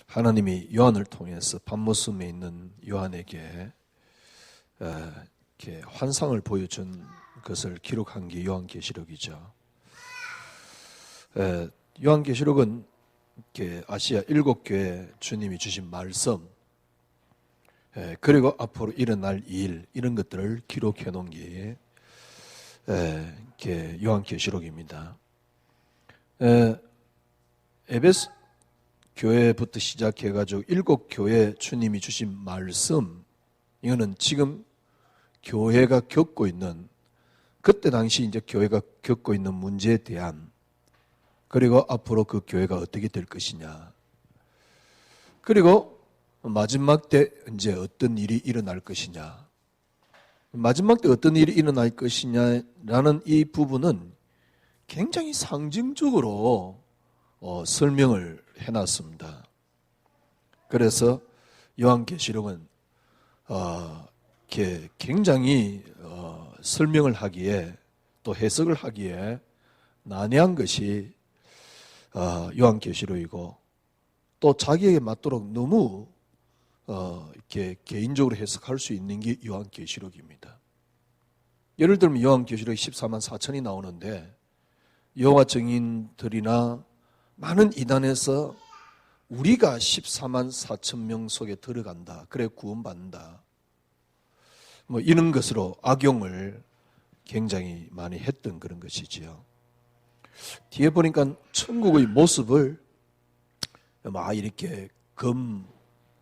하나님이 요한을 통해서 patmos에 있는 요한에게 이렇게 환상을 보여준 것을 기록한 게 요한계시록이죠. 요한계시록은 이렇게 아시아 7교회 주님이 주신 말씀, 그리고 앞으로 일어날 일, 이런 것들을 기록해 놓은 게 이렇게 요한계시록입니다. 에베소 교회부터 시작해가지고 7교회 주님이 주신 말씀, 이거는 지금 교회가 겪고 있는, 그때 당시 이제 교회가 겪고 있는 문제에 대한, 그리고 앞으로 그 교회가 어떻게 될 것이냐, 그리고 마지막 때 이제 어떤 일이 일어날 것이냐, 마지막 때 어떤 일이 일어날 것이냐라는 이 부분은 굉장히 상징적으로 설명을 해놨습니다. 그래서 요한계시록은 굉장히 설명을 하기에, 또 해석을 하기에 난해한 것이 요한계시록이고, 또 자기에게 맞도록 너무 이렇게 개인적으로 해석할 수 있는 게 요한계시록입니다. 예를 들면 요한계시록 14만 4천이 나오는데, 여호와 증인들이나 많은 이단에서 우리가 14만 4천 명 속에 들어간다, 그래 구원받는다, 뭐 이런 것으로 악용을 굉장히 많이 했던 그런 것이지요. 뒤에 보니까 천국의 모습을 막 이렇게 금,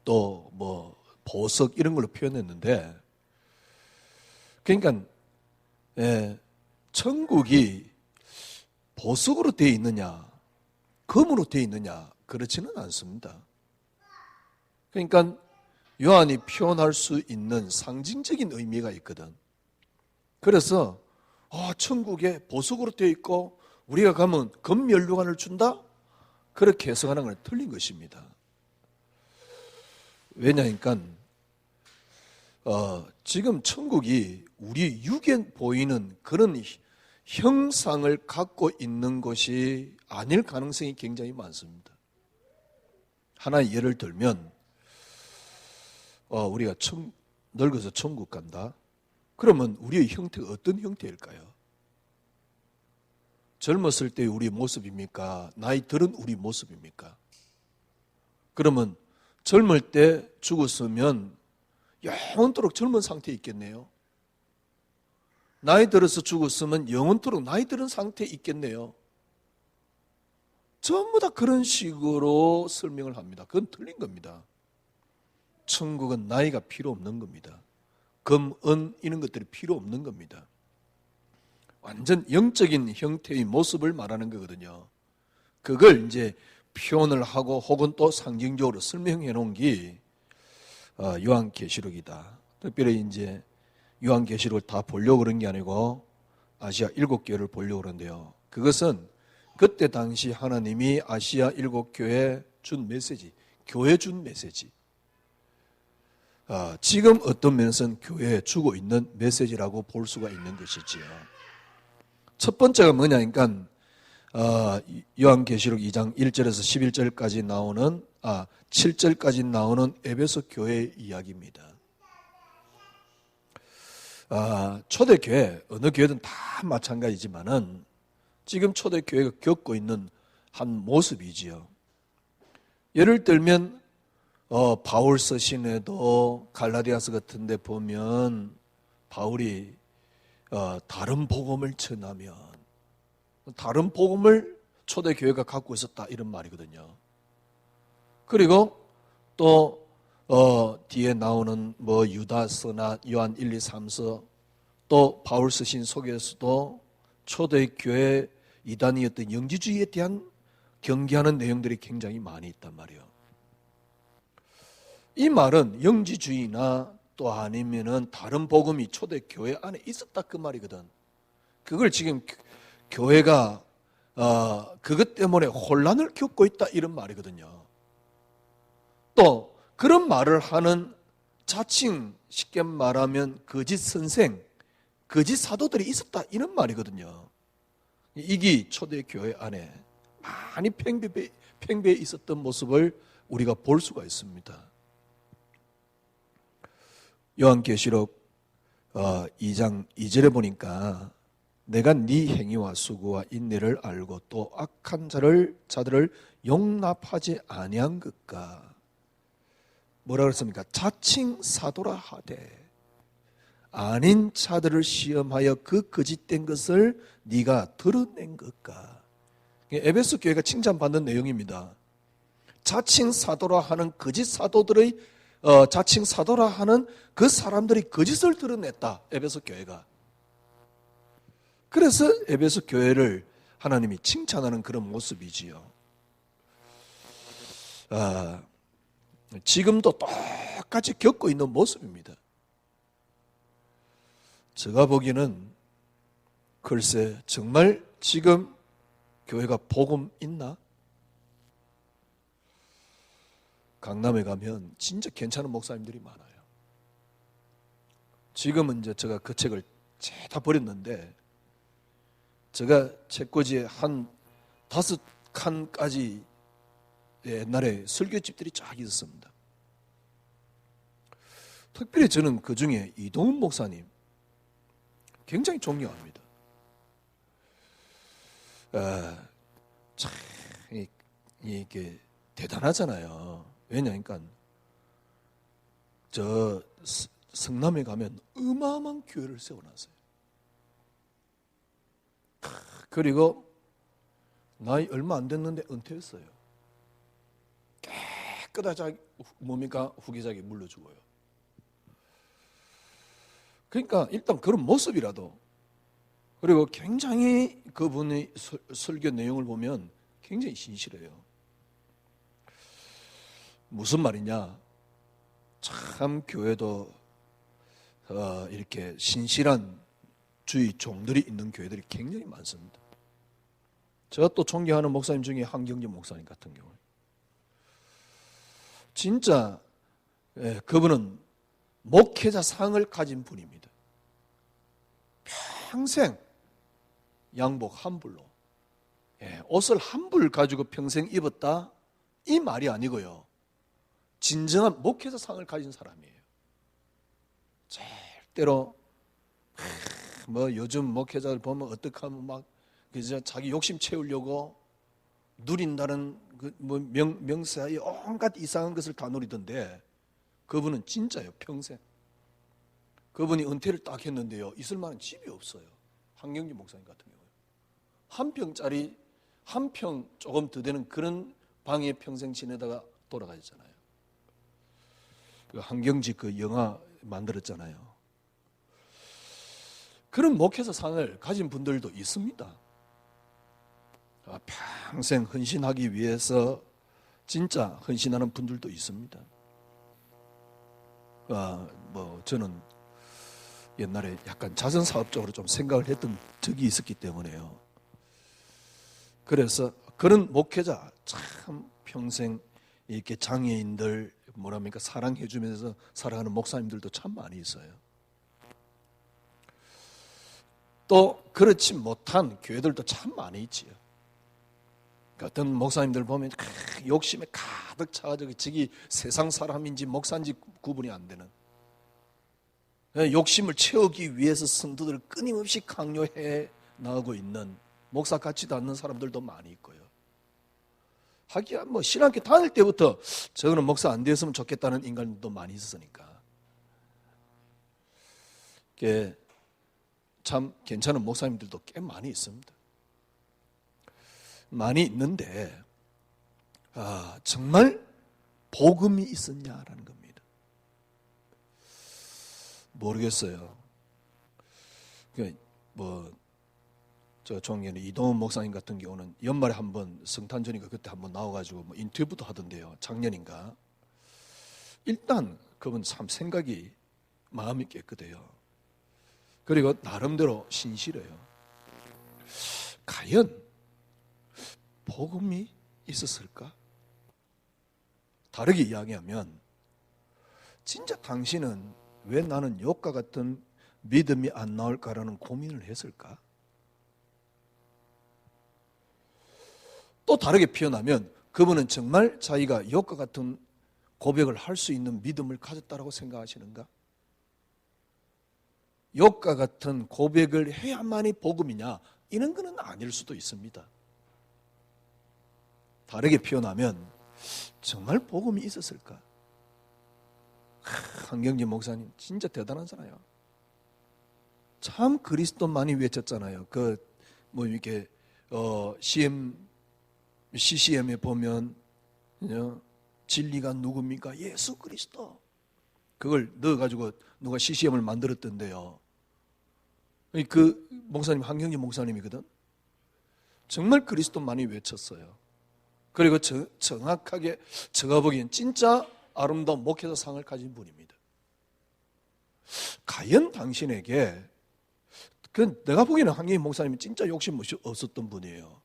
또 뭐 보석 이런 걸로 표현했는데, 그러니까 천국이 보석으로 되어 있느냐, 금으로 되어 있느냐, 그렇지는 않습니다. 그러니까 요한이 표현할 수 있는 상징적인 의미가 있거든. 그래서 천국에 보석으로 되어 있고 우리가 가면 금면류관을 준다? 그렇게 해석하는 건 틀린 것입니다. 왜냐니까 지금 천국이 우리 육에 보이는 그런 형상을 갖고 있는 것이 아닐 가능성이 굉장히 많습니다. 하나의 예를 들면 우리가 늙어서 천국 간다? 그러면 우리의 형태가 어떤 형태일까요? 젊었을 때 우리 모습입니까? 나이 들은 우리 모습입니까? 그러면 젊을 때 죽었으면 영원토록 젊은 상태에 있겠네요. 나이 들어서 죽었으면 영원토록 나이 들은 상태에 있겠네요. 전부 다 그런 식으로 설명을 합니다. 그건 틀린 겁니다. 천국은 나이가 필요 없는 겁니다. 금, 은 이런 것들이 필요 없는 겁니다. 완전 영적인 형태의 모습을 말하는 거거든요. 그걸 이제 표현을 하고 혹은 또 상징적으로 설명해 놓은 게 요한계시록이다. 특별히 이제 요한계시록을 다 보려고 그런 게 아니고 아시아 7교회를 보려고 그러는데요. 그것은 그때 당시 하나님이 아시아 7교회에 준 메시지, 교회에 준 메시지, 지금 어떤 면에서는 교회에 주고 있는 메시지라고 볼 수가 있는 것이지요. 첫 번째가 뭐냐니까 요한계시록 2장 1절에서 11절까지 나오는 7절까지 나오는 에베소 교회의 이야기입니다. 초대교회, 어느 교회든 다 마찬가지지만은 지금 초대교회가 겪고 있는 한 모습이지요. 예를 들면 바울 서신에도 갈라디아서 같은 데 보면 바울이 다른 복음을 전하면, 다른 복음을 초대교회가 갖고 있었다, 이런 말이거든요. 그리고 또 뒤에 나오는 뭐 유다서나 요한 1, 2, 3서, 또 바울 서신 속에서도 초대교회 이단이었던 영지주의에 대한 경계하는 내용들이 굉장히 많이 있단 말이에요. 이 말은 영지주의나 또 아니면은 다른 복음이 초대교회 안에 있었다, 그 말이거든. 그걸 지금 교회가 그것 때문에 혼란을 겪고 있다, 이런 말이거든요. 또 그런 말을 하는 자칭, 쉽게 말하면 거짓 선생, 거짓 사도들이 있었다, 이런 말이거든요. 이게 초대교회 안에 많이 팽배해 있었던 모습을 우리가 볼 수가 있습니다. 요한계시록 2장 2절에 보니까 내가 네 행위와 수고와 인내를 알고 또 악한 자들을 용납하지 아니한 것과 뭐라 그랬습니까? 자칭 사도라 하되 아닌 자들을 시험하여 그 거짓된 것을 네가 드러낸 것과. 에베소 교회가 칭찬받는 내용입니다. 자칭 사도라 하는 거짓 사도들의 자칭 사도라 하는 그 사람들이 거짓을 드러냈다. 에베소 교회가. 그래서 에베소 교회를 하나님이 칭찬하는 그런 모습이지요. 지금도 똑같이 겪고 있는 모습입니다. 제가 보기에는 글쎄 정말 지금 교회가 복음 있나? 강남에 가면 진짜 괜찮은 목사님들이 많아요. 지금은 이제 제가 그 책을 다 버렸는데 제가 책꽂이에 한 5칸까지 옛날에 설교집들이 쫙 있었습니다. 특별히 저는 그 중에 이동훈 목사님 굉장히 존경합니다. 참 이게 대단하잖아요. 왜냐니까 저 성남에 가면 어마어마한 교회를 세워놨어요. 그리고 나이 얼마 안 됐는데 은퇴했어요. 깨끗하게 뭡니까? 후계자에게 물려주고요. 그러니까 일단 그런 모습이라도, 그리고 굉장히 그분의 설교 내용을 보면 굉장히 신실해요. 무슨 말이냐? 참 교회도 이렇게 신실한 주의 종들이 있는 교회들이 굉장히 많습니다. 제가 또 존경하는 목사님 중에 한경진 목사님 같은 경우, 진짜 그분은 목회자 상을 가진 분입니다. 평생 양복 한 벌로, 옷을 한 벌 가지고 평생 입었다, 이 말이 아니고요. 진정한 목회자 상을 가진 사람이에요. 절대로 뭐 요즘 목회자들 보면 어떻게 하면 막 그저 자기 욕심 채우려고 누린다는 그 뭐 명사에 온갖 이상한 것을 다 누리던데, 그분은 진짜요. 평생. 그분이 은퇴를 딱 했는데요, 있을 만한 집이 없어요. 한경진 목사님 같은 경우에 한 평짜리, 한 평 조금 더 되는 그런 방에 평생 지내다가 돌아가셨잖아요. 한경지 그 영화 만들었잖아요. 그런 목회자 상을 가진 분들도 있습니다. 평생 헌신하기 위해서 진짜 헌신하는 분들도 있습니다. 뭐 저는 옛날에 약간 자선사업적으로 좀 생각을 했던 적이 있었기 때문에요. 그래서 그런 목회자, 참 평생 이렇게 장애인들 뭐랍니까 사랑해주면서 살아가는 목사님들도 참 많이 있어요. 또 그렇지 못한 교회들도 참 많이 있지요. 어떤 목사님들 보면 욕심에 가득 차가지고 저기 세상 사람인지 목사인지 구분이 안 되는, 욕심을 채우기 위해서 성도들을 끊임없이 강요해 나가고 있는 목사 같지도 않는 사람들도 많이 있고요. 하기야 뭐 신학교 다닐 때부터 저거는 목사 안 되었으면 좋겠다는 인간도 많이 있었으니까. 참 괜찮은 목사님들도 꽤 많이 있습니다. 많이 있는데 정말 복음이 있었냐라는 겁니다. 모르겠어요. 저 종교는 이동훈 목사님 같은 경우는 연말에 한번 성탄절인가 그때 한번 나와가지고 뭐 인터뷰도 하던데요. 작년인가. 일단 그분 참 생각이, 마음이 깨끗해요. 그리고 나름대로 신실해요. 과연 복음이 있었을까? 다르게 이야기하면 진짜 당신은 왜 나는 욕과 같은 믿음이 안 나올까라는 고민을 했을까? 또 다르게 표현하면 그분은 정말 자기가 욥과 같은 고백을 할 수 있는 믿음을 가졌다라고 생각하시는가? 욥과 같은 고백을 해야만이 복음이냐? 이런 거는 아닐 수도 있습니다. 다르게 표현하면 정말 복음이 있었을까? 한경진 목사님 진짜 대단한 사람이에요. 참 그리스도만이 외쳤잖아요. 이렇게 CCM에 보면 진리가 누굽니까? 예수 그리스도. 그걸 넣어가지고 누가 CCM을 만들었던데요. 그 목사님 한경진 목사님이거든. 정말 그리스도만이 외쳤어요. 그리고 정확하게 제가 보기엔 진짜 아름다운 목회자 상을 가진 분입니다. 과연 당신에게 내가 보기에는 한경진 목사님이 진짜 욕심 없었던 분이에요.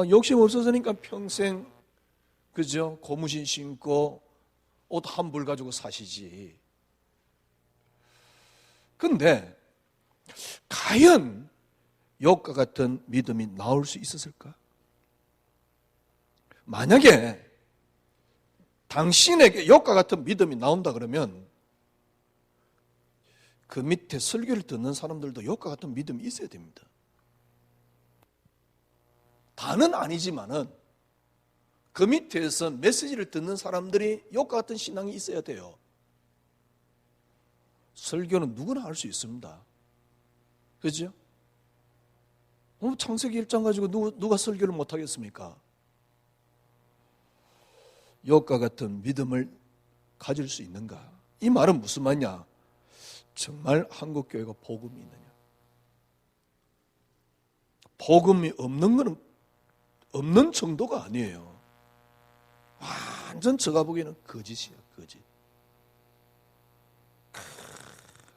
욕심 없었으니까 평생 그죠? 고무신 신고 옷 한 벌 가지고 사시지. 근데 과연 욥과 같은 믿음이 나올 수 있었을까? 만약에 당신에게 욥과 같은 믿음이 나온다 그러면 그 밑에 설교를 듣는 사람들도 욥과 같은 믿음이 있어야 됩니다. 다는 아니지만은 그 밑에서 메시지를 듣는 사람들이 욥과 같은 신앙이 있어야 돼요. 설교는 누구나 할 수 있습니다. 그렇죠? 창세기 1장 가지고 누가 설교를 못하겠습니까? 욥과 같은 믿음을 가질 수 있는가? 이 말은 무슨 말이냐? 정말 한국교회가 복음이 있느냐? 복음이 없는 것은 없는 정도가 아니에요. 완전 제가 보기에는 거짓이야, 거짓.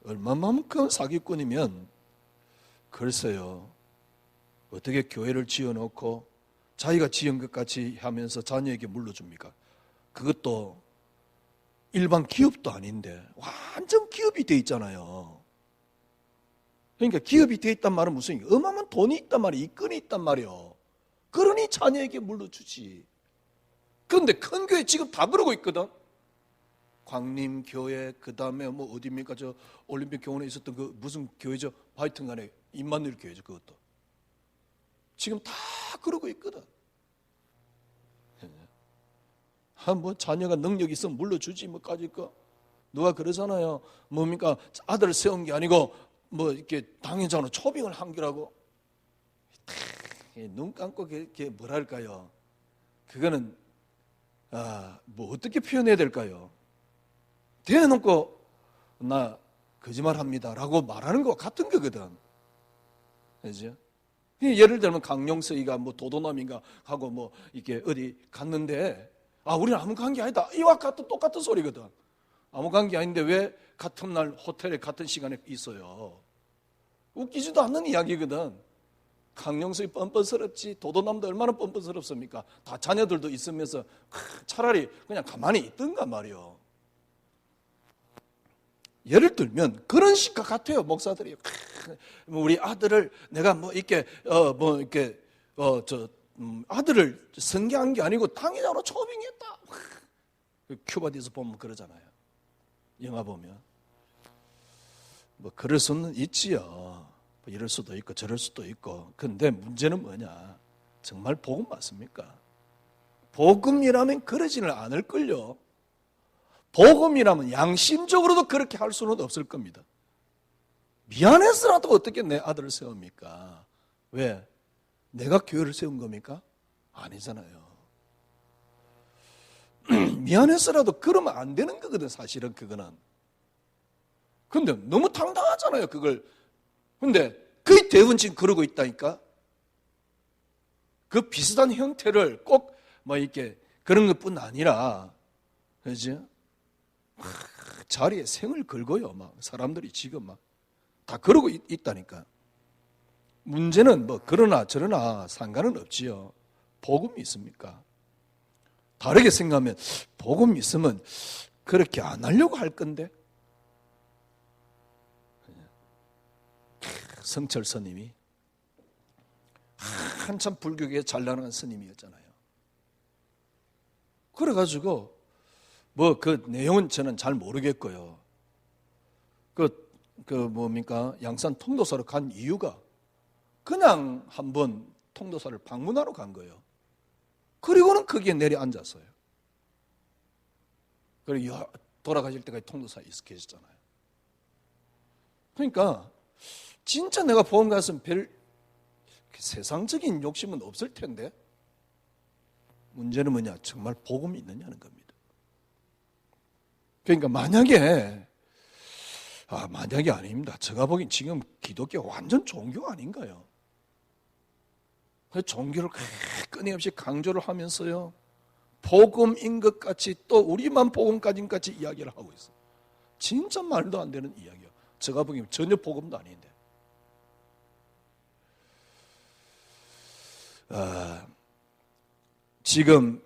얼마만큼 사기꾼이면 글쎄요. 어떻게 교회를 지어놓고 자기가 지은 것 같이 하면서 자녀에게 물려줍니까? 그것도 일반 기업도 아닌데 완전 기업이 돼 있잖아요. 그러니까 기업이 돼 있단 말은 무슨 어마어마한 돈이 있단 말이에요. 이권이 있단 말이에요. 그러니 자녀에게 물려주지. 그런데 큰 교회 지금 다 그러고 있거든. 광림교회, 그 다음에 어디입니까? 저 올림픽 교원에 있었던 그 무슨 교회죠? 하여튼 간에 임마누엘 교회죠, 그것도. 지금 다 그러고 있거든. 자녀가 능력이 있으면 물려주지, 까짓 거. 누가 그러잖아요. 뭡니까? 아들을 세운 게 아니고, 이렇게 당연자로 초빙을 한 거라고. 눈 감고, 그게 뭐랄까요. 그거는, 어떻게 표현해야 될까요? 대놓고, 나 거짓말 합니다. 라고 말하는 거 같은 거거든. 그죠? 예를 들면 강용석이가 도도남인가 하고 이렇게 어디 갔는데, 우리는 아무 관계 아니다. 이와 같은 똑같은 소리거든. 아무 관계 아닌데 왜 같은 날 호텔에 같은 시간에 있어요? 웃기지도 않는 이야기거든. 강용석이 뻔뻔스럽지 도도남도 얼마나 뻔뻔스럽습니까? 다 자녀들도 있으면서 차라리 그냥 가만히 있던가 말이요. 예를 들면 그런 식과 같아요. 목사들이 우리 아들을 내가 아들을 성경한 게 아니고 당회장으로 초빙했다. 큐바디에서 보면 그러잖아요. 영화 보면 그럴 수는 있지요. 이럴 수도 있고 저럴 수도 있고. 근데 문제는 뭐냐? 정말 복음 맞습니까? 복음이라면 그러지는 않을걸요. 복음이라면 양심적으로도 그렇게 할 수는 없을 겁니다. 미안해서라도 어떻게 내 아들을 세웁니까? 왜? 내가 교회를 세운 겁니까? 아니잖아요. 미안해서라도 그러면 안 되는 거거든, 사실은 그거는. 근데 너무 당당하잖아요, 그걸. 근데 거의 대부분 지금 그러고 있다니까? 그 비슷한 형태를 꼭 이렇게 그런 것뿐 아니라, 그죠? 자리에 생을 걸고요, 사람들이 지금 다 그러고 있다니까. 문제는 그러나 저러나 상관은 없지요. 복음이 있습니까? 다르게 생각하면 복음이 있으면 그렇게 안 하려고 할 건데. 성철 스님이 한참 불교계에 잘 나가는 스님이었잖아요. 그래가지고 뭐 그 내용은 저는 잘 모르겠고요. 뭡니까? 양산 통도사로 간 이유가 그냥 한번 통도사를 방문하러 간 거예요. 그리고는 거기에 내려앉았어요. 그리고 돌아가실 때까지 통도사에 계셨잖아요. 그러니까 진짜 내가 보험 갔으면 별 세상적인 욕심은 없을 텐데 문제는 뭐냐? 정말 복음이 있느냐는 겁니다. 그러니까 만약에 아닙니다. 제가 보기엔 지금 기독교가 완전 종교 아닌가요? 종교를 끊임없이 강조를 하면서요, 복음인 것 같이 또 우리만 복음까지 같이 이야기를 하고 있어요. 진짜 말도 안 되는 이야기예요. 제가 보기엔 전혀 복음도 아닌데. 지금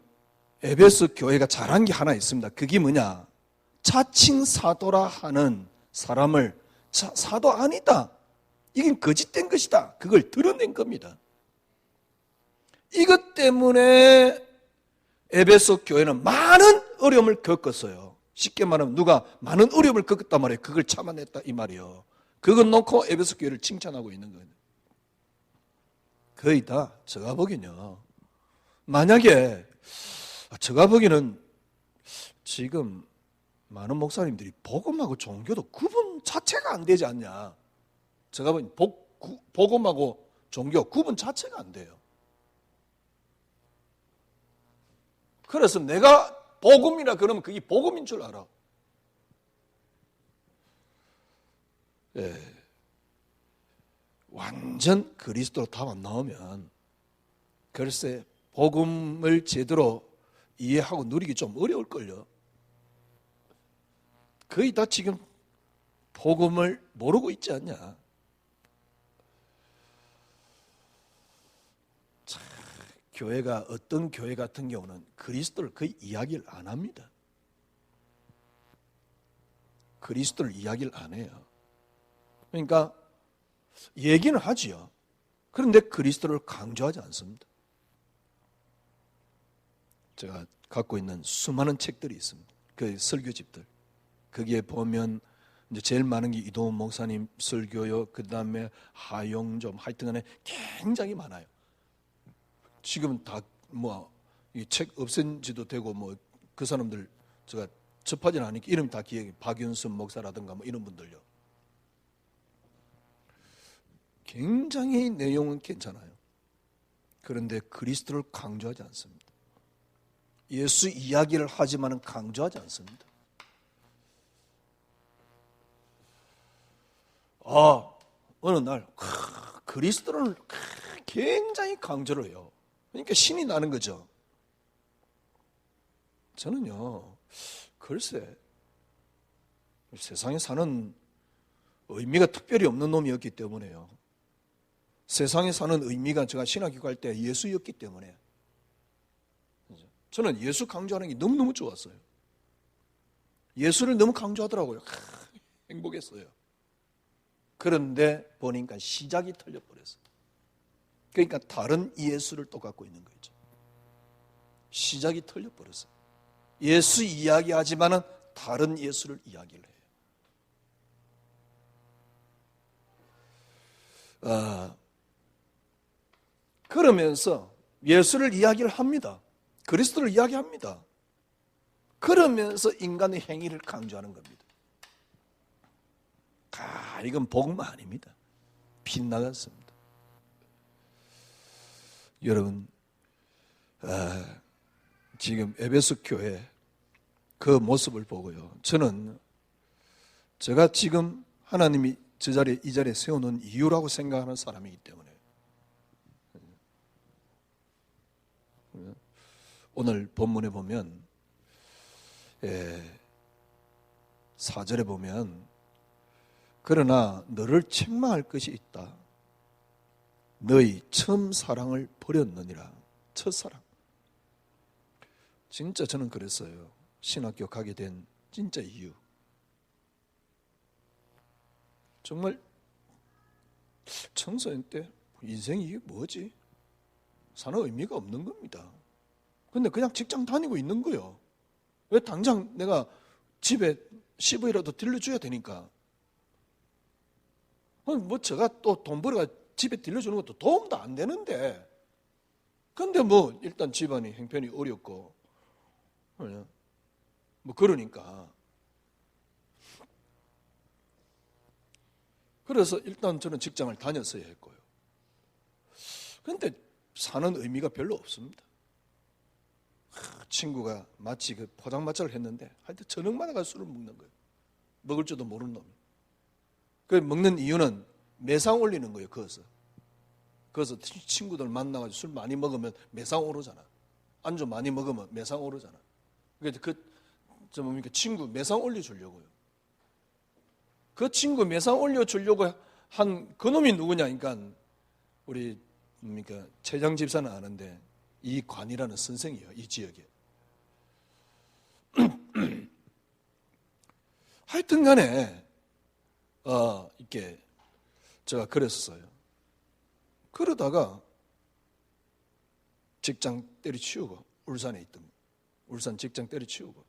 에베소 교회가 잘한 게 하나 있습니다. 그게 뭐냐? 자칭 사도라 하는 사람을 사도 아니다, 이건 거짓된 것이다, 그걸 드러낸 겁니다. 이것 때문에 에베소 교회는 많은 어려움을 겪었어요. 쉽게 말하면 누가 많은 어려움을 겪었단 말이에요. 그걸 참아냈다 이 말이에요. 그걸 놓고 에베소 교회를 칭찬하고 있는 거예요. 거의 다 제가 보기엔요, 만약에 제가 보기에는 지금 많은 목사님들이 복음하고 종교도 구분 자체가 안 되지 않냐. 제가 보기엔 복음하고 종교 구분 자체가 안 돼요. 그래서 내가 복음이라 그러면 그게 복음인 줄 알아. 예. 완전 그리스도로 답 안 나오면 글쎄 복음을 제대로 이해하고 누리기 좀 어려울걸요. 거의 다 지금 복음을 모르고 있지 않냐. 참, 교회가 어떤 교회 같은 경우는 그리스도를 거의 이야기를 안 합니다. 그리스도를 이야기를 안 해요. 그러니까 얘기는 하지요. 그런데 그리스도를 강조하지 않습니다. 제가 갖고 있는 수많은 책들이 있습니다. 그 설교집들. 거기에 보면 이제 제일 많은 게 이동훈 목사님 설교요. 그 다음에 하용점, 하여튼간에 굉장히 많아요. 지금 다 이 책 없앤 지도 되고 그 사람들 제가 접하지는 않으니까 이름 다 기억해. 박윤순 목사라든가 이런 분들요. 굉장히 내용은 괜찮아요. 그런데 그리스도를 강조하지 않습니다. 예수 이야기를 하지만은 강조하지 않습니다. 어느 날 그리스도를 굉장히 강조를 해요. 그러니까 신이 나는 거죠. 저는요, 글쎄 세상에 사는 의미가 특별히 없는 놈이었기 때문에요. 세상에 사는 의미가 제가 신학교 갈 때 예수였기 때문에 저는 예수 강조하는 게 너무너무 좋았어요. 예수를 너무 강조하더라고요. 행복했어요. 그런데 보니까 시작이 틀려버렸어요. 그러니까 다른 예수를 또 갖고 있는 거죠. 시작이 틀려버렸어요. 예수 이야기하지만은 다른 예수를 이야기를 해요. 그러면서 예수를 이야기를 합니다. 그리스도를 이야기합니다. 그러면서 인간의 행위를 강조하는 겁니다. 이건 복음 아닙니다. 빗나갔습니다. 여러분, 지금 에베소 교회 그 모습을 보고요, 저는 제가 지금 하나님이 이 자리에 세워놓은 이유라고 생각하는 사람이기 때문에 오늘 본문에 보면 4절에 보면 그러나 너를 책망할 것이 있다. 너희 처음 사랑을 버렸느니라. 첫사랑. 진짜 저는 그랬어요. 신학교 가게 된 진짜 이유. 정말 청소년 때 인생이 이게 뭐지? 사는 의미가 없는 겁니다. 근데 그냥 직장 다니고 있는 거예요. 왜 당장 내가 집에 10억이라도 들려줘야 되니까. 뭐 제가 또 돈 벌어가 집에 들려주는 것도 도움도 안 되는데. 근데 뭐 일단 집안이 형편이 어렵고 뭐 그러니까. 그래서 일단 저는 직장을 다녔어야 했고요. 근데 사는 의미가 별로 없습니다. 친구가 마치 그 포장마차를 했는데 하여튼 저녁마다 가서 술을 먹는 거예요. 먹을 줄도 모르는 놈이. 그 먹는 이유는 매상 올리는 거예요. 그래서 친구들 만나가지고 술 많이 먹으면 매상 오르잖아. 안주 많이 먹으면 매상 오르잖아. 그래서 친구 매상 올려주려고요. 그 친구 매상 올려주려고 한 그놈이 누구냐? 그러니까 우리 최장 집사는 아는데 이관이라는 선생이에요. 이 지역에. 하여튼 간에 이렇게 제가 그랬었어요. 그러다가 직장 때려치우고 울산에 있던 울산 직장 때려치우고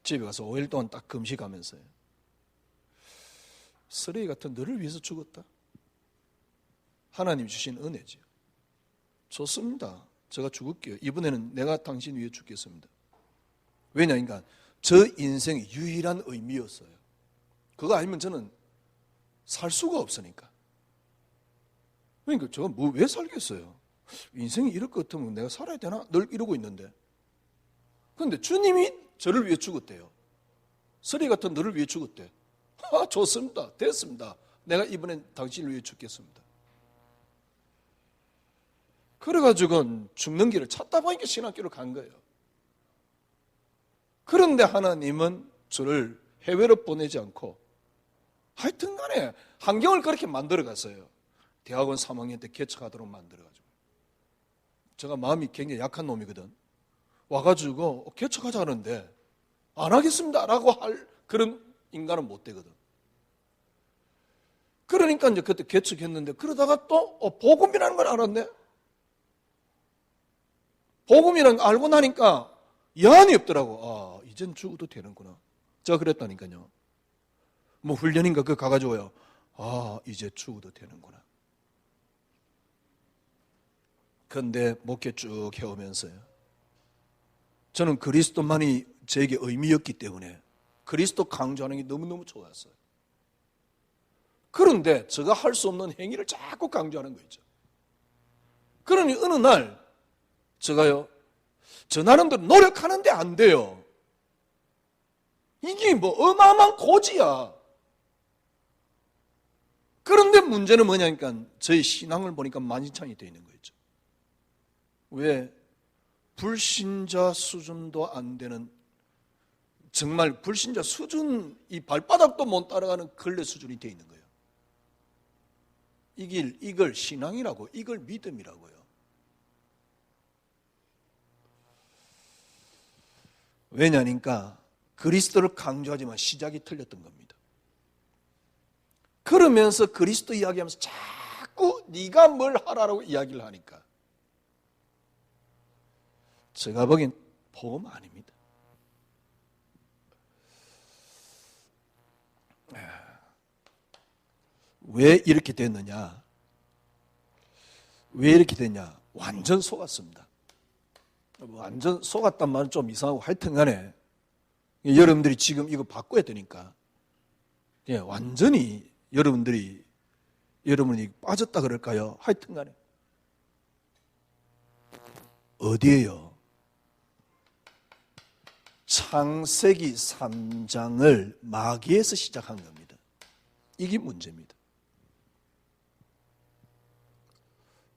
집에 가서 5일 동안 딱 금식하면서요. 쓰레기 같은 너를 위해서 죽었다. 하나님 주신 은혜지요. 좋습니다. 제가 죽을게요. 이번에는 내가 당신 위해 죽겠습니다. 왜냐니까 저 인생의 유일한 의미였어요. 그거 아니면 저는 살 수가 없으니까. 그러니까 제가 왜 살겠어요? 인생이 이럴 것 같으면 내가 살아야 되나? 늘 이러고 있는데. 그런데 주님이 저를 위해 죽었대요. 쓰레기 같은 너를 위해 죽었대. 좋습니다. 됐습니다. 내가 이번엔 당신을 위해 죽겠습니다. 그래가지고 죽는 길을 찾다 보니까 신학교를 간 거예요. 그런데 하나님은 저를 해외로 보내지 않고 하여튼 간에 환경을 그렇게 만들어 갔어요. 대학원 3학년 때 개척하도록 만들어가지고. 제가 마음이 굉장히 약한 놈이거든. 와가지고 개척하자 하는데 안 하겠습니다 라고 할 그런 인간은 못 되거든. 그러니까 이제 그때 개척했는데 그러다가 또 복음이라는 걸 알았네. 복음이라는 거 알고 나니까 여한이 없더라고. 이젠 죽어도 되는구나. 제가 그랬다니까요. 뭐 훈련인가 그거 가가지고요. 이제 죽어도 되는구나. 그런데 목회 쭉 해오면서요. 저는 그리스도만이 제게 의미였기 때문에 그리스도 강조하는 게 너무너무 좋았어요. 그런데 제가 할 수 없는 행위를 자꾸 강조하는 거 있죠. 그러니 어느 날 제가요, 저 나름대로 노력하는데 안 돼요. 이게 뭐 어마어마한 고지야. 그런데 문제는 뭐냐니까 저희 신앙을 보니까 만신창이 되어 있는 거였죠. 왜? 불신자 수준도 안 되는, 정말 불신자 수준, 이 발바닥도 못 따라가는 걸레 수준이 되어 있는 거예요. 이걸 신앙이라고, 이걸 믿음이라고요. 왜냐니까 그리스도를 강조하지만 시작이 틀렸던 겁니다. 그러면서 그리스도 이야기하면서 자꾸 네가 뭘 하라고 이야기를 하니까 제가 보기엔 복음 아닙니다. 왜 이렇게 됐느냐? 왜 이렇게 됐냐? 완전 속았습니다. 완전 속았단 말은 좀 이상하고 하여튼 간에 여러분들이 지금 이거 바꿔야 되니까 완전히 여러분이 빠졌다 그럴까요? 하여튼 간에 어디에요? 창세기 3장을 마귀에서 시작한 겁니다. 이게 문제입니다.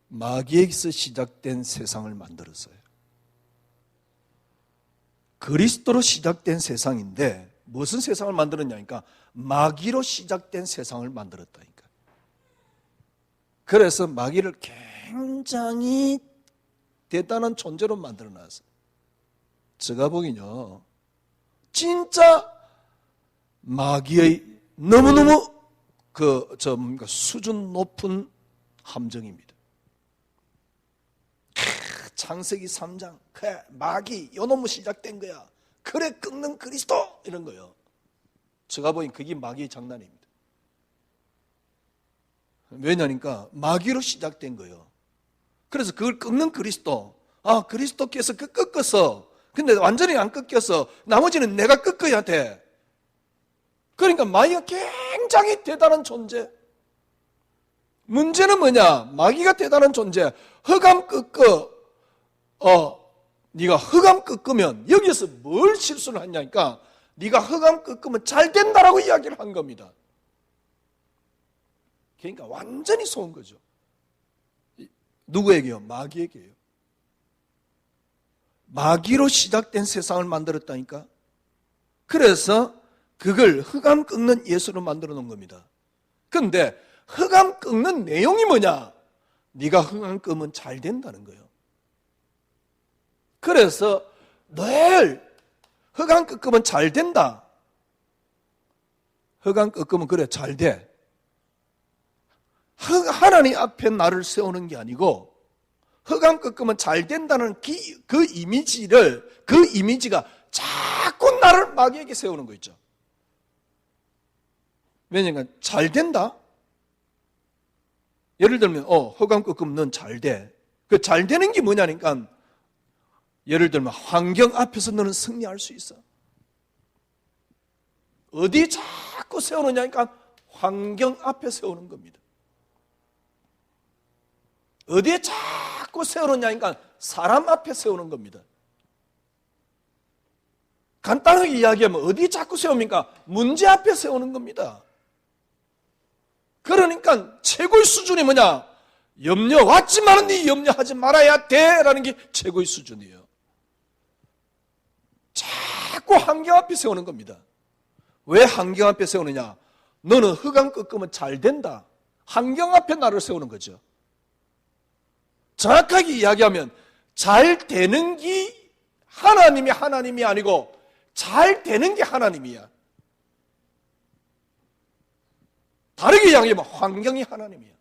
마귀에서 시작된 세상을 만들었어요. 그리스도로 시작된 세상인데 무슨 세상을 만들었냐니까 마귀로 시작된 세상을 만들었다니까. 그래서 마귀를 굉장히 대단한 존재로 만들어놨어요. 제가 보기엔요, 진짜 마귀의 너무너무 수준 높은 함정입니다. 창세기 3장 그래 마귀 요놈은 시작된 거야. 그래 꺾는 그리스도 이런 거요. 제가 보기엔 그게 마귀의 장난입니다. 왜냐니까 마귀로 시작된 거예요. 그래서 그걸 꺾는 그리스도. 아, 그리스도께서 그 꺾어서 근데 완전히 안 꺾여서 나머지는 내가 꺾어야 돼. 그러니까 마귀가 굉장히 대단한 존재. 문제는 뭐냐? 마귀가 대단한 존재. 흑암 꺾어. 네가 흑암 꺾으면 여기서 뭘 실수를 하냐니까 네가 흑암 꺾으면 잘 된다라고 이야기를 한 겁니다. 그러니까 완전히 속은 거죠. 누구에게요? 마귀에게요. 마귀로 시작된 세상을 만들었다니까. 그래서 그걸 흑암 꺾는 예수로 만들어 놓은 겁니다. 그런데 흑암 꺾는 내용이 뭐냐? 네가 흑암 꺾으면 잘 된다는 거예요. 그래서 늘 흑암 꺾으면 잘 된다. 흑암 꺾으면 그래 잘 돼. 하나님 앞에 나를 세우는 게 아니고 흑암 꺾으면 잘 된다는 그 이미지가 자꾸 나를 마귀에게 세우는 거 있죠. 왜냐면 잘 된다. 예를 들면 흑암 꺾으면 넌 잘 돼. 그 잘 되는 게 뭐냐니까 예를 들면 환경 앞에서 너는 승리할 수 있어. 어디 자꾸 세우느냐니까 환경 앞에 세우는 겁니다. 어디에 자꾸 세우느냐니까 사람 앞에 세우는 겁니다. 간단하게 이야기하면 어디에 자꾸 세웁니까? 문제 앞에 세우는 겁니다. 그러니까 최고의 수준이 뭐냐? 염려 왔지만 네 염려하지 말아야 돼라는 게 최고의 수준이에요. 자꾸 환경 앞에 세우는 겁니다. 왜 환경 앞에 세우느냐? 너는 흑암 꺾으면 잘 된다. 환경 앞에 나를 세우는 거죠. 정확하게 이야기하면 잘 되는 게 하나님이 아니고 잘 되는 게 하나님이야. 다르게 이야기하면 환경이 하나님이야.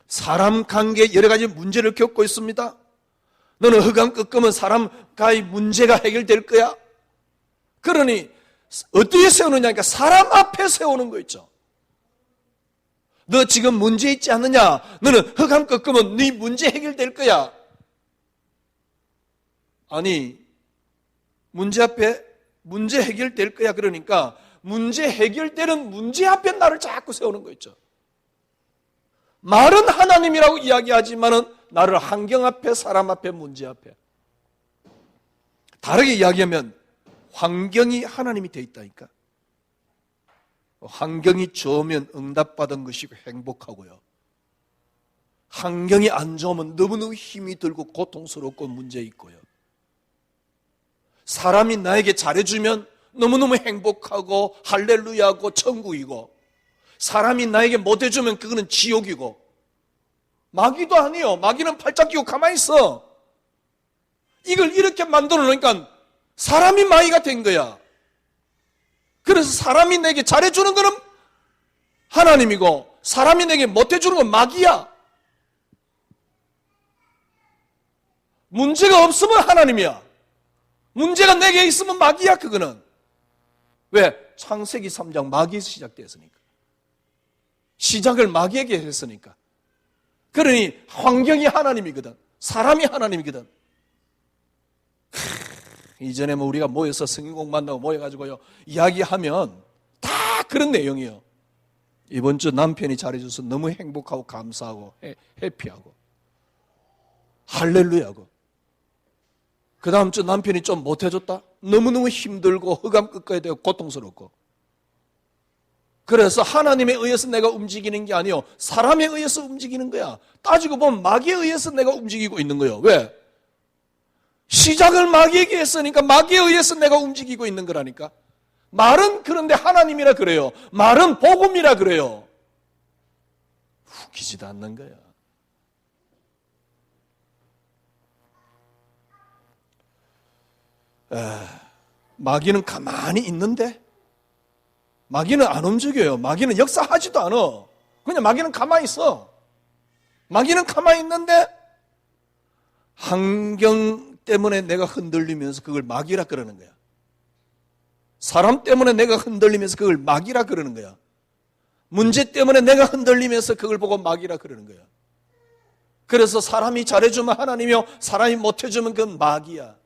사람 관계에 여러 가지 문제를 겪고 있습니다. 너는 흑암 꺾으면 사람과의 문제가 해결될 거야. 그러니 어디에 세우느냐니까 사람 앞에 세우는 거 있죠. 너 지금 문제 있지 않느냐? 너는 흑암 꺾으면 네 문제 해결될 거야. 아니, 문제 앞에 문제 해결될 거야. 그러니까 문제 해결되는 문제 앞에 나를 자꾸 세우는 거 있죠. 말은 하나님이라고 이야기하지만은 나를 환경 앞에, 사람 앞에, 문제 앞에. 다르게 이야기하면 환경이 하나님이 돼 있다니까. 환경이 좋으면 응답받은 것이고 행복하고요. 환경이 안 좋으면 너무너무 힘이 들고 고통스럽고 문제 있고요. 사람이 나에게 잘해주면 너무너무 행복하고 할렐루야고 천국이고, 사람이 나에게 못해주면 그거는 지옥이고. 마귀도 아니에요. 마귀는 팔짱 끼고 가만히 있어. 이걸 이렇게 만들어 놓으니까 사람이 마귀가 된 거야. 그래서 사람이 내게 잘해주는 거는 하나님이고 사람이 내게 못해주는 건 마귀야. 문제가 없으면 하나님이야. 문제가 내게 있으면 마귀야. 그거는 왜? 창세기 3장 마귀에서 시작되었으니까. 시작을 마귀에게 했으니까. 그러니 환경이 하나님이거든. 사람이 하나님이거든. 이전에 우리가 모여서 성경 만나고 모여가지고요 이야기하면 다 그런 내용이에요. 이번 주 남편이 잘해줘서 너무 행복하고 감사하고 해피하고 할렐루야고, 그 다음 주 남편이 좀 못해줬다? 너무너무 힘들고 흑암 꺾어야 되고 고통스럽고. 그래서 하나님에 의해서 내가 움직이는 게 아니요 사람에 의해서 움직이는 거야. 따지고 보면 마귀에 의해서 내가 움직이고 있는 거예요. 왜? 시작을 마귀에게 했으니까 마귀에 의해서 내가 움직이고 있는 거라니까. 말은 그런데 하나님이라 그래요. 말은 복음이라 그래요. 웃기지도 않는 거야. 마귀는 가만히 있는데 마귀는 안 움직여요. 마귀는 역사하지도 않아. 그냥 마귀는 가만히 있어. 마귀는 가만히 있는데 환경 때문에 내가 흔들리면서 그걸 마귀라 그러는 거야. 사람 때문에 내가 흔들리면서 그걸 마귀라 그러는 거야. 문제 때문에 내가 흔들리면서 그걸 보고 마귀라 그러는 거야. 그래서 사람이 잘해주면 하나님이요, 사람이 못해주면 그건 마귀야.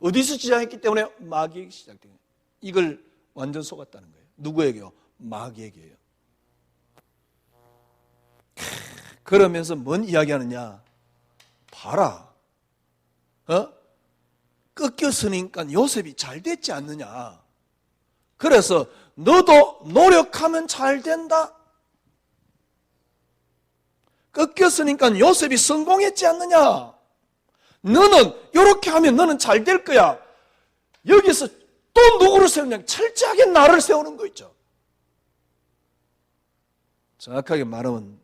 어디서 시작했기 때문에 마귀에게 시작된 거야. 이걸 완전 속았다는 거예요. 누구에게요? 마귀에게요. 그러면서 뭔 이야기하느냐? 봐라. 꺾였으니까 요셉이 잘 됐지 않느냐? 그래서 너도 노력하면 잘 된다. 꺾였으니까 요셉이 성공했지 않느냐? 너는 이렇게 하면 너는 잘 될 거야. 여기서 또 누구를 세우냐? 철저하게 나를 세우는 거 있죠. 정확하게 말하면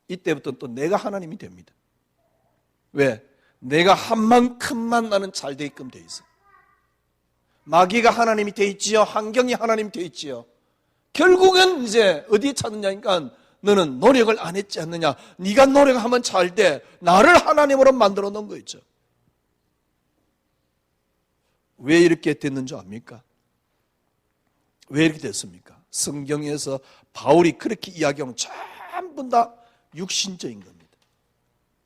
이때부터 또 내가 하나님이 됩니다. 왜? 내가 한 만큼만 나는 잘 되게끔 돼 있어. 마귀가 하나님이 돼 있지요. 환경이 하나님이 돼 있지요. 결국은 이제 어디에 찾느냐니까 너는 노력을 안 했지 않느냐. 네가 노력하면 잘 돼. 나를 하나님으로 만들어 놓은 거 있죠. 왜 이렇게 됐는 줄 압니까? 왜 이렇게 됐습니까? 성경에서 바울이 그렇게 이야기하면 전부 다 육신적인 겁니다.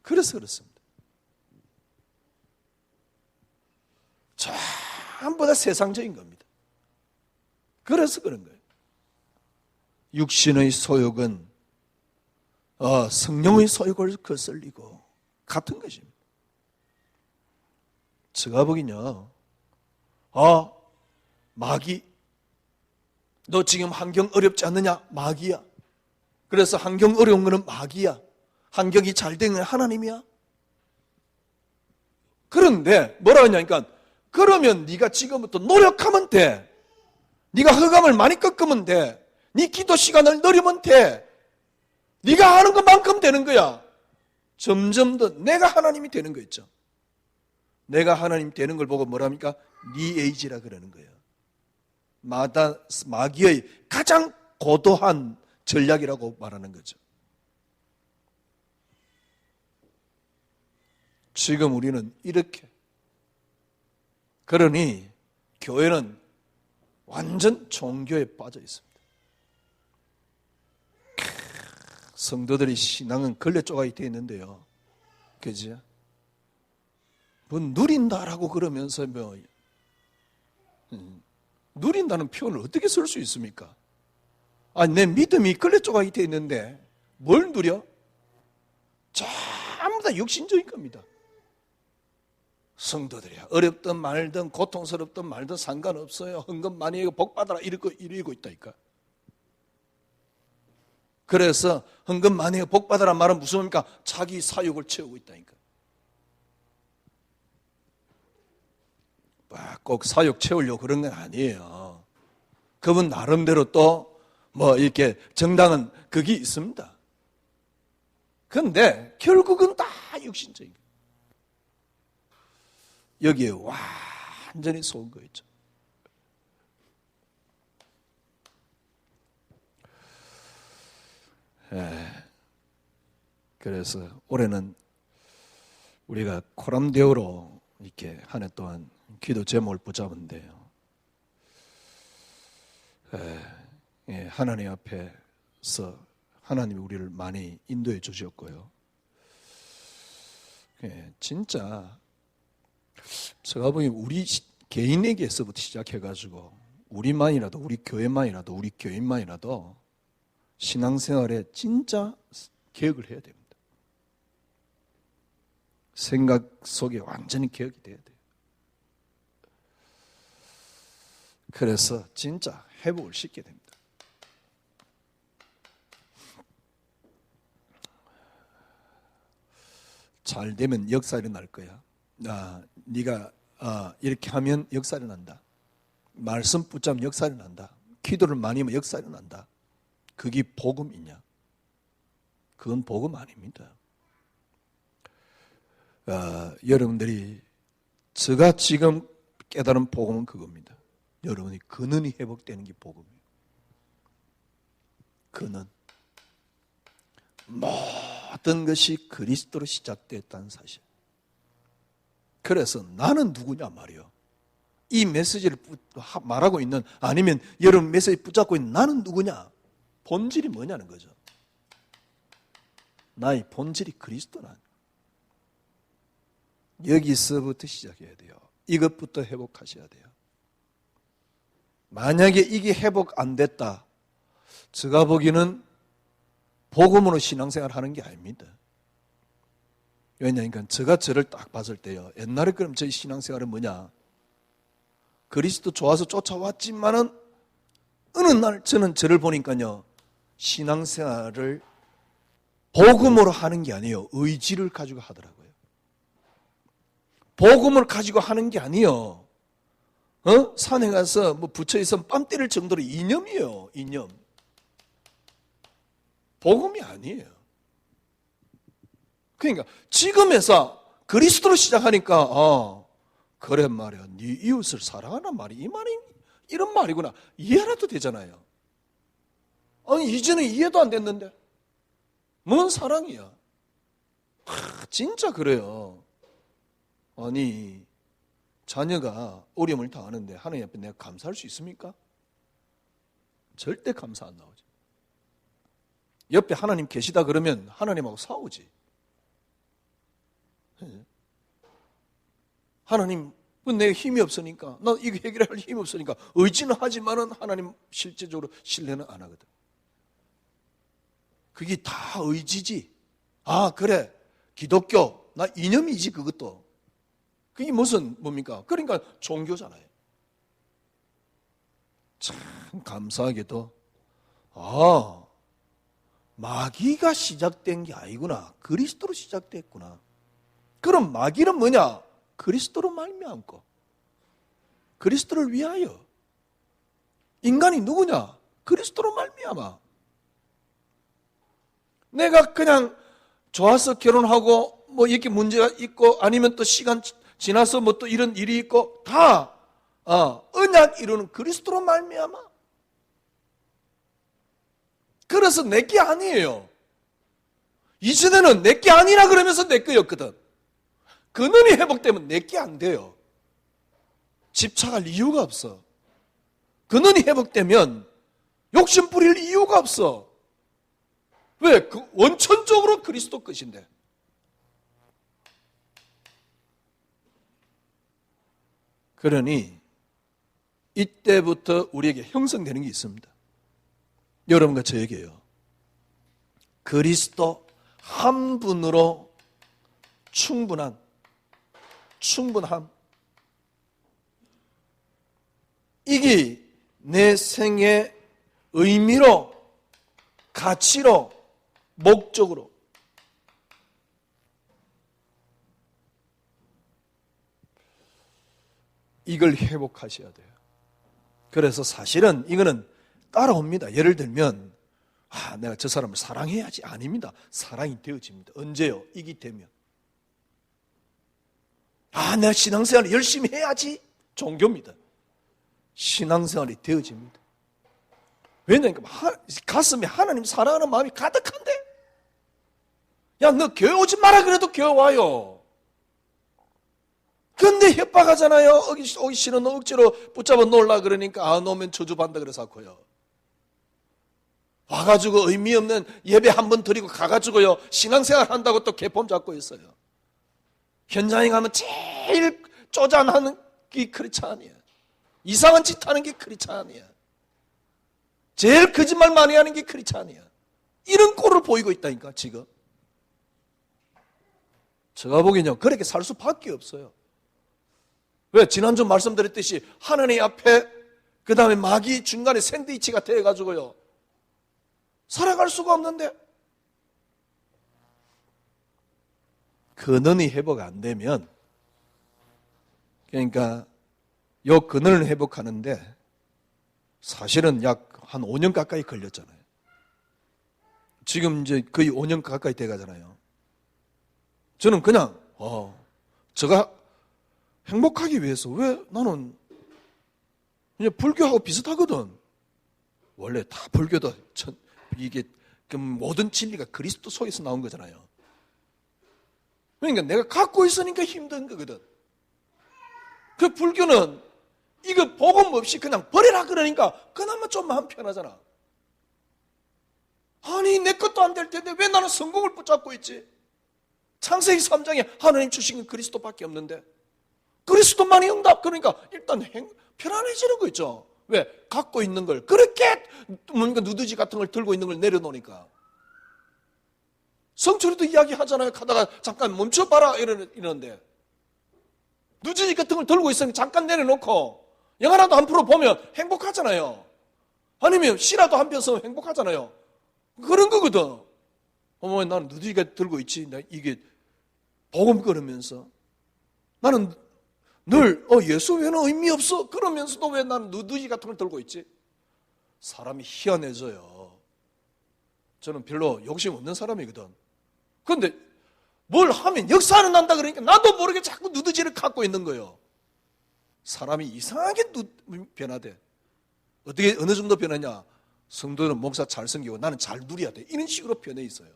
그래서 그렇습니다. 전부 다 세상적인 겁니다. 그래서 그런 거예요. 육신의 소욕은 성령의 소욕을 거슬리고 같은 것입니다. 제가 보기는요, 마귀, 너 지금 환경 어렵지 않느냐? 마귀야. 그래서 환경 어려운 거는 마귀야. 환경이 잘 되는 건 하나님이야. 그런데 뭐라 하냐니까, 그러면 네가 지금부터 노력하면 돼. 네가 흑암을 많이 꺾으면 돼. 네 기도 시간을 늘리면 돼. 네가 하는 것만큼 되는 거야. 점점 더 내가 하나님이 되는 거 있죠. 내가 하나님 되는 걸 보고 뭐랍니까? 니에이지라 그러는 거예요. 마귀의 가장 고도한 전략이라고 말하는 거죠. 지금 우리는 이렇게, 그러니 교회는 완전 종교에 빠져 있습니다. 성도들이 신앙은 걸레 조각이 되어 있는데요. 그죠? 뭐 누린다라고 그러면서 뭐 누린다는 표현을 어떻게 쓸 수 있습니까? 아니, 내 믿음이 걸레 조각이 되어 있는데 뭘 누려? 전부 다 육신적인 겁니다. 성도들이야, 어렵든 말든 고통스럽든 말든 상관없어요. 헌금 많이 해고 복 받아라 이러고 있다니까. 그래서 헌금 많이 해고 복 받아라 말은 무슨 말입니까? 자기 사욕을 채우고 있다니까. 꼭 사욕 채우려고 그런 건 아니에요. 그분 나름대로 또 뭐 이렇게 정당한 그게 있습니다. 그런데 결국은 다 육신적인 거예요. 여기에 완전히 속은 거였죠. 그래서 올해는 우리가 코람데오로 이렇게 한 해 동안 기도 제목을 붙잡은데요. 하나님 앞에서 하나님이 우리를 많이 인도해 주셨고요. 진짜 제가 보기엔 우리 개인에게서부터 시작해가지고 우리만이라도, 우리 교회만이라도, 우리 교인만이라도 신앙생활에 진짜 개혁을 해야 됩니다. 생각 속에 완전히 개혁이 돼야 돼요. 그래서 진짜 회복을 시켜야 됩니다. 잘 되면 역사 일어날 거야. 네가 이렇게 하면 역사 일어난다. 말씀 붙잡으면 역사 일어난다. 기도를 많이 하면 역사 일어난다. 그게 복음이냐? 그건 복음 아닙니다. 여러분들이, 제가 지금 깨달은 복음은 그겁니다. 여러분이 근원이 회복되는 게 복음이에요. 근원. 모든 것이 그리스도로 시작됐다는 사실. 그래서 나는 누구냐 말이요. 이 메시지를 말하고 있는, 아니면 여러분 메시지 붙잡고 있는 나는 누구냐? 본질이 뭐냐는 거죠. 나의 본질이 그리스도란. 여기서부터 시작해야 돼요. 이것부터 회복하셔야 돼요. 만약에 이게 회복 안 됐다, 제가 보기에는 복음으로 신앙생활 하는 게 아닙니다. 왜냐하니까 제가 저를 딱 봤을 때요, 옛날에 그럼 저희 신앙생활은 뭐냐, 그리스도 좋아서 쫓아왔지만은 어느 날 저는 저를 보니까요, 신앙생활을 복음으로 하는 게 아니에요. 의지를 가지고 하더라고요. 복음을 가지고 하는 게 아니에요. 산에 가서 뭐 부처 있으면 뺨 때릴 정도로 이념이에요. 이념. 복음이 아니에요. 그러니까 지금에서 그리스도로 시작하니까 그래 말이야, 네 이웃을 사랑하는 말이 이 말이 이런 말이구나, 이해라도 되잖아요. 아니 이제는 이해도 안 됐는데 뭔 사랑이야. 진짜 그래요. 아니 자녀가 어려움을 당하는데 하나님 앞에 내가 감사할 수 있습니까? 절대 감사 안 나오죠. 옆에 하나님 계시다 그러면 하나님하고 싸우지. 하나님, 내가 힘이 없으니까, 나 이거 해결할 힘이 없으니까 의지는 하지만은 하나님 실제적으로 신뢰는 안 하거든. 그게 다 의지지. 아 그래, 기독교 나 이념이지. 그것도 그게 무슨 뭡니까? 그러니까 종교잖아요. 참 감사하게도 마귀가 시작된 게 아니구나, 그리스도로 시작됐구나. 그럼 마귀는 뭐냐? 그리스도로 말미암고 그리스도를 위하여. 인간이 누구냐? 그리스도로 말미암아. 내가 그냥 좋아서 결혼하고 뭐 이렇게 문제가 있고, 아니면 또 시간 지나서 뭐 또 이런 일이 있고, 다 언약 이루는 그리스도로 말미암아. 그래서 내게 아니에요. 이전에는 내게 아니라 그러면서 내 거였거든. 근원이 회복되면 내게 안 돼요. 집착할 이유가 없어. 근원이 회복되면 욕심 부릴 이유가 없어. 왜? 그 원천적으로 그리스도 것인데. 그러니 이때부터 우리에게 형성되는 게 있습니다. 여러분과 저에게요, 그리스도 한 분으로 충분함. 이게 내 생의 의미로, 가치로, 목적으로. 이걸 회복하셔야 돼요. 그래서 사실은 이거는 따라옵니다. 예를 들면 내가 저 사람을 사랑해야지. 아닙니다. 사랑이 되어집니다. 언제요? 이기 되면. 내가 신앙생활을 열심히 해야지. 종교입니다. 신앙생활이 되어집니다. 왜냐하면 가슴에 하나님 사랑하는 마음이 가득한데, 야 너 교회 오지 마라 그래도 교회 와요. 근데 협박하잖아요. 오기 싫어. 너 억지로 붙잡아 놓으려 그러니까 놓으면 저주받는다 그래서 하고요. 와가지고 의미 없는 예배 한 번 드리고 가가지고요, 신앙생활 한다고 또 개폼 잡고 있어요. 현장에 가면 제일 쪼잔하는 게 크리스찬이야. 이상한 짓 하는 게 크리스찬이야. 제일 거짓말 많이 하는 게 크리스찬이야. 이런 꼴을 보이고 있다니까 지금. 제가 보기엔요, 그렇게 살 수밖에 없어요. 왜? 지난주 말씀드렸듯이 하나님 앞에, 그 다음에 마귀 중간에 샌드위치가 되어가지고요, 살아갈 수가 없는데, 근원이 회복 안 되면, 그러니까 요 근원을 회복하는데 사실은 약 한 5년 가까이 걸렸잖아요. 지금 이제 거의 5년 가까이 돼가잖아요. 저는 그냥 제가 행복하기 위해서, 왜 나는 그냥 불교하고 비슷하거든. 원래 다 불교도 이게 그 모든 진리가 그리스도 속에서 나온 거잖아요. 그러니까 내가 갖고 있으니까 힘든 거거든. 그 불교는 이거 복음 없이 그냥 버려라 그러니까 그나마 좀 마음 편하잖아. 아니 내 것도 안 될 텐데 왜 나는 성공을 붙잡고 있지? 창세기 3장에 하나님 주신 건 그리스도밖에 없는데 그리스도만이 응답. 그러니까 일단 편안해지는 거 있죠. 왜? 갖고 있는 걸 그렇게 뭔가 누더지 같은 걸 들고 있는 걸 내려놓으니까. 성철이도 이야기하잖아요. 가다가 잠깐 멈춰봐라 이러는데 누더지 같은 걸 들고 있으니까 잠깐 내려놓고 영화라도 한 프로 보면 행복하잖아요. 아니면 시라도 한 편 쓰면 행복하잖아요. 그런 거거든. 어머, 나는 누더지가 들고 있지. 나 이게 복음 걸으면서 나는 늘 예수 외에는 의미 없어. 그러면서도 왜 나는 누더지 같은 걸 들고 있지? 사람이 희한해져요. 저는 별로 욕심 없는 사람이거든. 그런데 뭘 하면 역사는 난다 그러니까 나도 모르게 자꾸 누더지를 갖고 있는 거예요. 사람이 이상하게 변화돼. 어떻게 어느 정도 변하냐? 성도는 목사 잘 섬기고 나는 잘 누려야 돼. 이런 식으로 변해 있어요.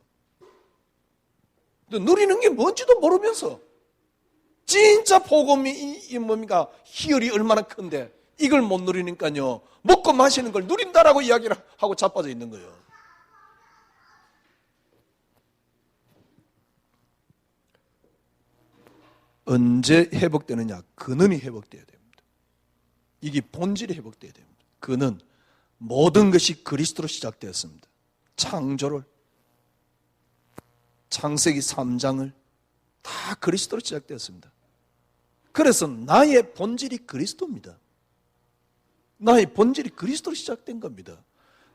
근데 누리는 게 뭔지도 모르면서 진짜 복음이 뭡니까? 희열이 얼마나 큰데 이걸 못 누리니까요. 먹고 마시는 걸 누린다라고 이야기를 하고 자빠져 있는 거예요. 언제 회복되느냐? 근원이 회복돼야 됩니다. 이게 본질이 회복돼야 됩니다. 근원. 모든 것이 그리스도로 시작되었습니다. 창조를, 창세기 3장을 다 그리스도로 시작되었습니다. 그래서 나의 본질이 그리스도입니다. 나의 본질이 그리스도로 시작된 겁니다.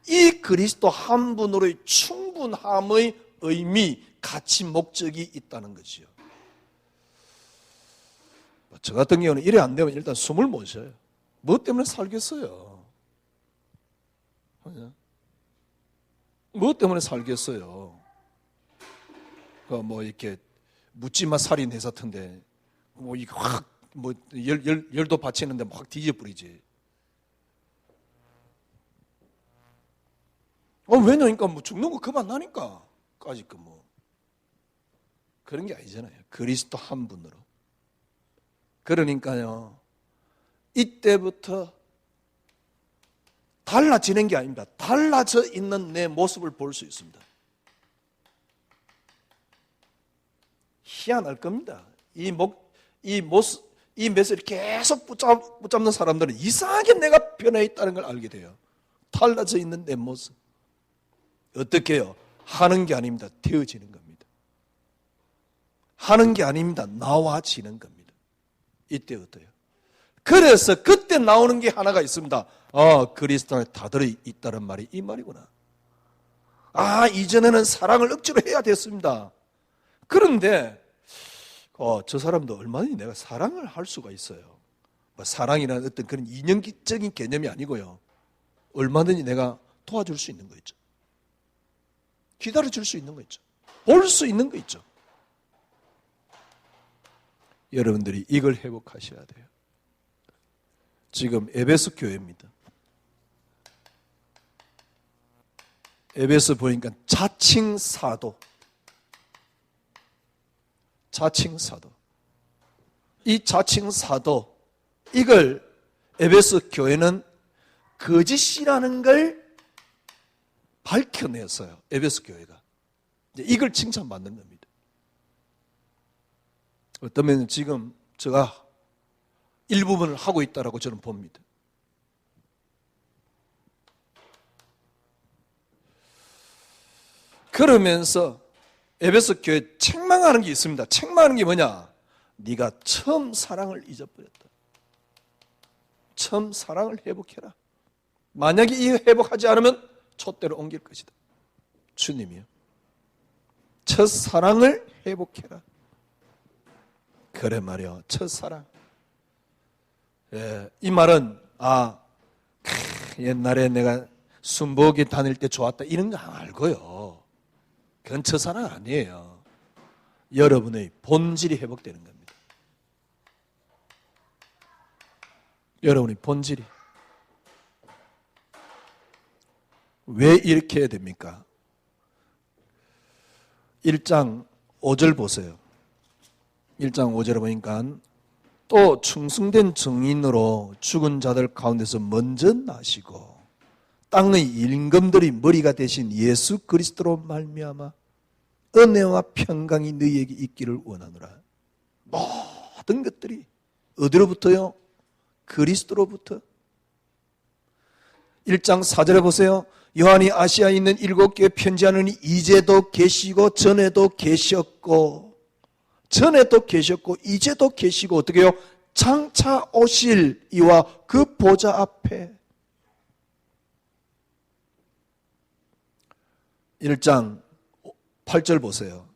이 그리스도 한 분으로의 충분함의 의미, 가치, 목적이 있다는 거지요. 저 같은 경우는 이래 안 되면 일단 숨을 못 쉬어요. 뭐 때문에 살겠어요? 뭐 때문에 살겠어요? 뭐 이렇게 묻지마 살인 회사던데 뭐 이거 확 뭐 열도 받치는데 확 뒤져버리지. 왜냐니까 뭐 죽는 거 그만 나니까 까짓 거 뭐 그런 게 아니잖아요. 그리스도 한 분으로. 그러니까요. 이때부터 달라지는 게 아닙니다. 달라져 있는 내 모습을 볼 수 있습니다. 희한할 겁니다. 이 모습, 이 메시지를 계속 붙잡는 사람들은 이상하게 내가 변해 있다는 걸 알게 돼요. 달라져 있는 내 모습. 어떻게 해요? 하는 게 아닙니다. 되어지는 겁니다. 하는 게 아닙니다. 나와지는 겁니다. 이때 어때요? 그래서 그때 나오는 게 하나가 있습니다. 그리스도 안에 다 들어있다는 말이 이 말이구나. 이전에는 사랑을 억지로 해야 됐습니다. 그런데 저 사람도 얼마든지 내가 사랑을 할 수가 있어요. 사랑이라는 어떤 그런 인연적인 개념이 아니고요. 얼마든지 내가 도와줄 수 있는 거 있죠. 기다려줄 수 있는 거 있죠. 볼 수 있는 거 있죠. 여러분들이 이걸 회복하셔야 돼요. 지금 에베소 교회입니다. 에베소 보니까 자칭 사도. 이 자칭 사도, 이걸 에베소 교회는 거짓이라는 걸 밝혀냈어요. 에베소 교회가. 이걸 칭찬받는 겁니다. 어쩌면 지금 제가 일부분을 하고 있다라고 저는 봅니다. 그러면서 에베소 교회 책망하는 게 있습니다. 책망하는 게 뭐냐? 네가 처음 사랑을 잊어버렸다. 처음 사랑을 회복해라. 만약에 이 회복하지 않으면 촛대로 옮길 것이다. 주님이요. 첫 사랑을 회복해라. 그래 말이요. 첫사랑. 이 말은 옛날에 내가 순복이 다닐 때 좋았다 이런 거 알고요. 그건 첫사랑 아니에요. 여러분의 본질이 회복되는 겁니다. 여러분의 본질이. 왜 이렇게 해야 됩니까? 1장 5절 보세요. 1장 5절에 보니까 또 충성된 증인으로 죽은 자들 가운데서 먼저 나시고 땅의 임금들이 머리가 되신 예수 그리스도로 말미암아 은혜와 평강이 너희에게 있기를 원하노라. 모든 것들이 어디로부터요? 그리스도로부터. 1장 4절에 보세요. 요한이 아시아에 있는 7교회 편지하느니 이제도 계시고 전에도 계셨고 이제도 계시고 어떻게 해요? 장차 오실 이와 그 보좌 앞에. 1장 8절 보세요.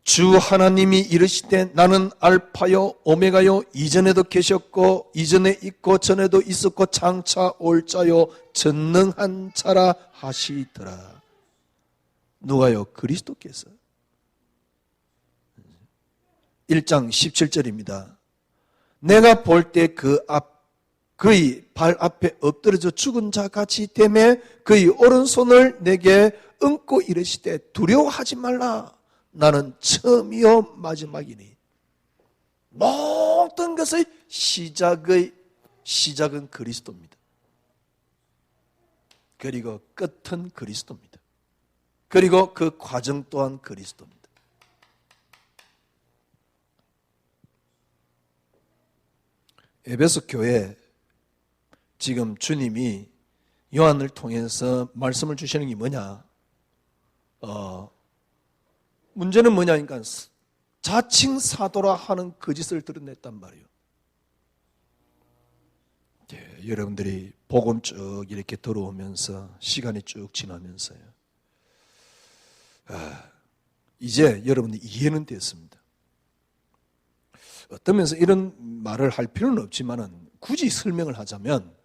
주 하나님이 이르시되 나는 알파요 오메가요 이전에도 계셨고 이전에 있고 전에도 있었고 장차 올 자요 전능한 자라 하시더라. 누가요? 그리스도께서. 1장 17절입니다. 내가 볼 때 그의 발 앞에 엎드려져 죽은 자 같이 되매 그의 오른손을 내게 얹고 이르시되 두려워하지 말라. 나는 처음이요 마지막이니. 모든 것의 시작은 그리스도입니다. 그리고 끝은 그리스도입니다. 그리고 그 과정 또한 그리스도입니다. 에베소 교회 지금 주님이 요한을 통해서 말씀을 주시는 게 뭐냐? 문제는 뭐냐니까 자칭 사도라 하는 거짓을 드러냈단 말이에요. 여러분들이 복음 쭉 이렇게 들어오면서 시간이 쭉 지나면서요. 이제 여러분들 이해는 됐습니다. 어떤 면에서 이런 말을 할 필요는 없지만은 굳이 설명을 하자면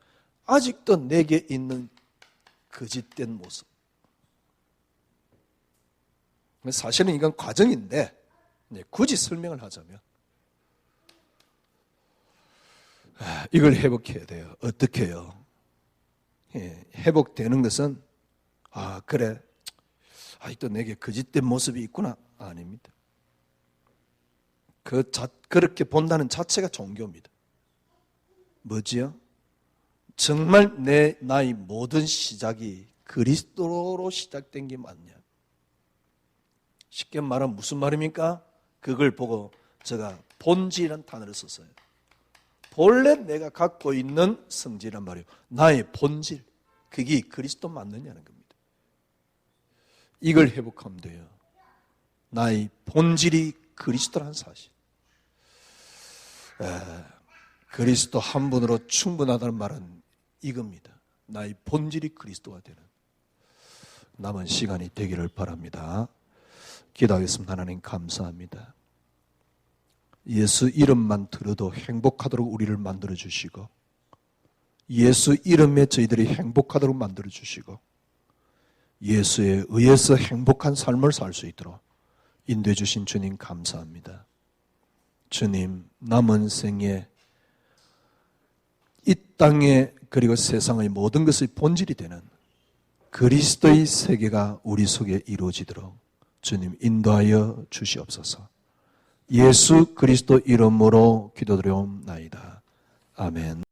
아직도 내게 있는 거짓된 모습. 사실은 이건 과정인데 굳이 설명을 하자면 이걸 회복해야 돼요. 어떻게 해요? 회복되는 것은 그래 아직도 내게 거짓된 모습이 있구나. 아닙니다. 그렇게 본다는 자체가 종교입니다. 뭐지요? 정말 나의 모든 시작이 그리스도로 시작된 게 맞냐? 쉽게 말하면 무슨 말입니까? 그걸 보고 제가 본질이라는 단어를 썼어요. 본래 내가 갖고 있는 성질이란 말이에요. 나의 본질, 그게 그리스도 맞느냐는 겁니다. 이걸 회복하면 돼요. 나의 본질이 그리스도라는 사실. 그리스도 한 분으로 충분하다는 말은 이겁니다. 나의 본질이 그리스도가 되는 남은 시간이 되기를 바랍니다. 기도하겠습니다. 하나님 감사합니다. 예수 이름만 들어도 행복하도록 우리를 만들어주시고 예수 이름에 저희들이 행복하도록 만들어주시고 예수에 의해서 행복한 삶을 살 수 있도록 인도해 주신 주님 감사합니다. 주님 남은 생에 이 땅에 그리고 세상의 모든 것의 본질이 되는 그리스도의 세계가 우리 속에 이루어지도록 주님 인도하여 주시옵소서. 예수 그리스도 이름으로 기도드려옵나이다. 아멘.